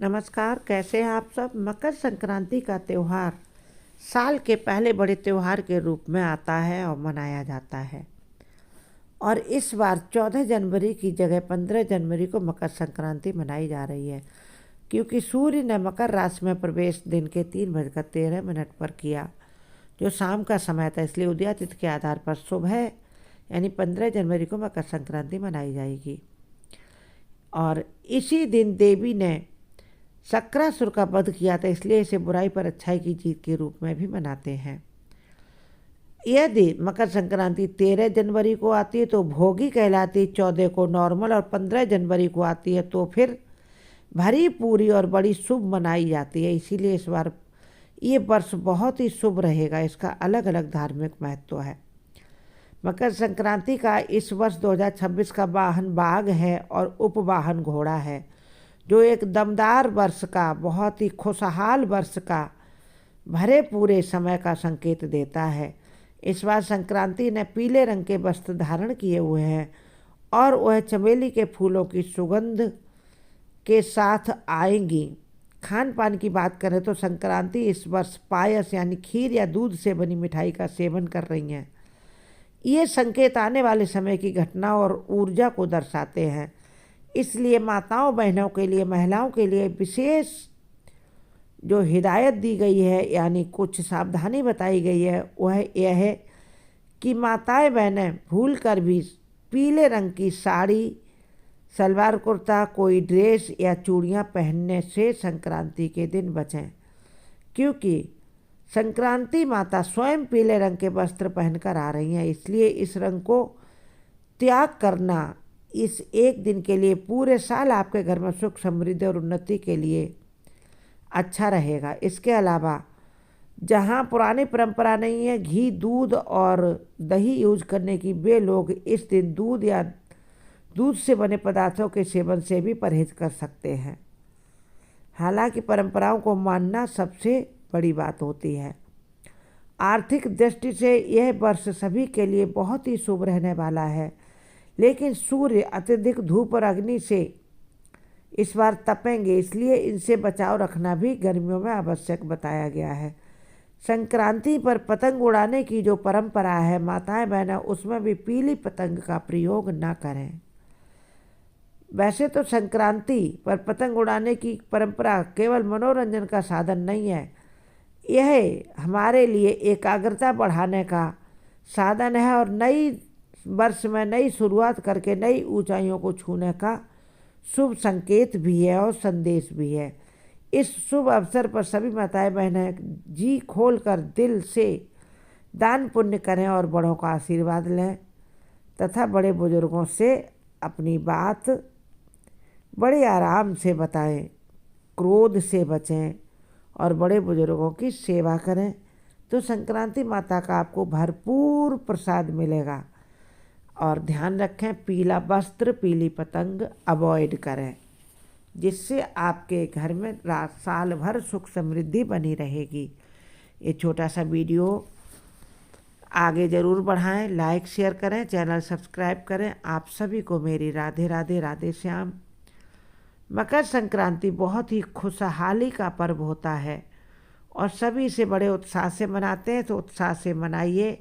नमस्कार, कैसे हैं आप सब। मकर संक्रांति का त्यौहार साल के पहले बड़े त्यौहार के रूप में आता है और मनाया जाता है। और इस बार 14 जनवरी की जगह 15 जनवरी को मकर संक्रांति मनाई जा रही है, क्योंकि सूर्य ने मकर राशि में प्रवेश दिन के 3:13 पर किया, जो शाम का समय था। इसलिए उदया तिथि के आधार पर सुबह यानी 15 जनवरी को मकर संक्रांति मनाई जाएगी। और इसी दिन देवी ने शक्रासुर का वध किया था, इसलिए इसे बुराई पर अच्छाई की जीत के रूप में भी मनाते हैं। यदि मकर संक्रांति 13 जनवरी को आती है तो भोगी कहलाती, 14 को नॉर्मल और 15 जनवरी को आती है तो फिर भरी पूरी और बड़ी शुभ मनाई जाती है। इसीलिए इस बार ये वर्ष बहुत ही शुभ रहेगा। इसका अलग अलग धार्मिक महत्व है। मकर संक्रांति का इस वर्ष 2026 का वाहन बाघ है और उपवाहन घोड़ा है, जो एक दमदार वर्ष का, बहुत ही खुशहाल वर्ष का, भरे पूरे समय का संकेत देता है। इस बार संक्रांति ने पीले रंग के वस्त्र धारण किए हुए हैं और वह चमेली के फूलों की सुगंध के साथ आएंगी। खान पान की बात करें तो संक्रांति इस वर्ष पायस यानी खीर या दूध से बनी मिठाई का सेवन कर रही हैं। ये संकेत आने वाले समय की घटना और ऊर्जा को दर्शाते हैं। इसलिए माताओं बहनों के लिए, महिलाओं के लिए विशेष जो हिदायत दी गई है यानी कुछ सावधानी बताई गई है, वह यह है कि माताएं बहनें भूल कर भी पीले रंग की साड़ी, सलवार कुर्ता, कोई ड्रेस या चूड़ियां पहनने से संक्रांति के दिन बचें, क्योंकि संक्रांति माता स्वयं पीले रंग के वस्त्र पहनकर आ रही हैं। इसलिए इस रंग को त्याग करना इस एक दिन के लिए पूरे साल आपके घर में सुख समृद्धि और उन्नति के लिए अच्छा रहेगा। इसके अलावा जहाँ पुरानी परंपरा नहीं है घी, दूध और दही यूज करने की, वे लोग इस दिन दूध या दूध से बने पदार्थों के सेवन से भी परहेज कर सकते हैं। हालांकि परंपराओं को मानना सबसे बड़ी बात होती है। आर्थिक दृष्टि से यह वर्ष सभी के लिए बहुत ही शुभ रहने वाला है, लेकिन सूर्य अत्यधिक धूप और अग्नि से इस बार तपेंगे, इसलिए इनसे बचाव रखना भी गर्मियों में आवश्यक बताया गया है। संक्रांति पर पतंग उड़ाने की जो परंपरा है, माताएं बहनें उसमें भी पीली पतंग का प्रयोग न करें। वैसे तो संक्रांति पर पतंग उड़ाने की परंपरा केवल मनोरंजन का साधन नहीं है, यह हमारे लिए एकाग्रता बढ़ाने का साधन है और नई वर्ष में नई शुरुआत करके नई ऊंचाइयों को छूने का शुभ संकेत भी है और संदेश भी है। इस शुभ अवसर पर सभी माताएं बहनें जी खोल कर दिल से दान पुण्य करें और बड़ों का आशीर्वाद लें तथा बड़े बुजुर्गों से अपनी बात बड़े आराम से बताएं, क्रोध से बचें और बड़े बुजुर्गों की सेवा करें, तो संक्रांति माता का आपको भरपूर प्रसाद मिलेगा। और ध्यान रखें, पीला वस्त्र, पीली पतंग अवॉइड करें, जिससे आपके घर में साल भर सुख समृद्धि बनी रहेगी। ये छोटा सा वीडियो आगे ज़रूर बढ़ाएं, लाइक शेयर करें, चैनल सब्सक्राइब करें। आप सभी को मेरी राधे राधे, राधे श्याम। मकर संक्रांति बहुत ही खुशहाली का पर्व होता है और सभी से बड़े उत्साह से मनाते हैं, तो उत्साह से मनाइए,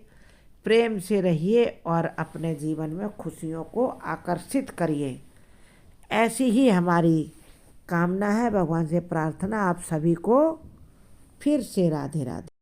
प्रेम से रहिए और अपने जीवन में खुशियों को आकर्षित करिए। ऐसी ही हमारी कामना है, भगवान से प्रार्थना। आप सभी को फिर से राधे राधे।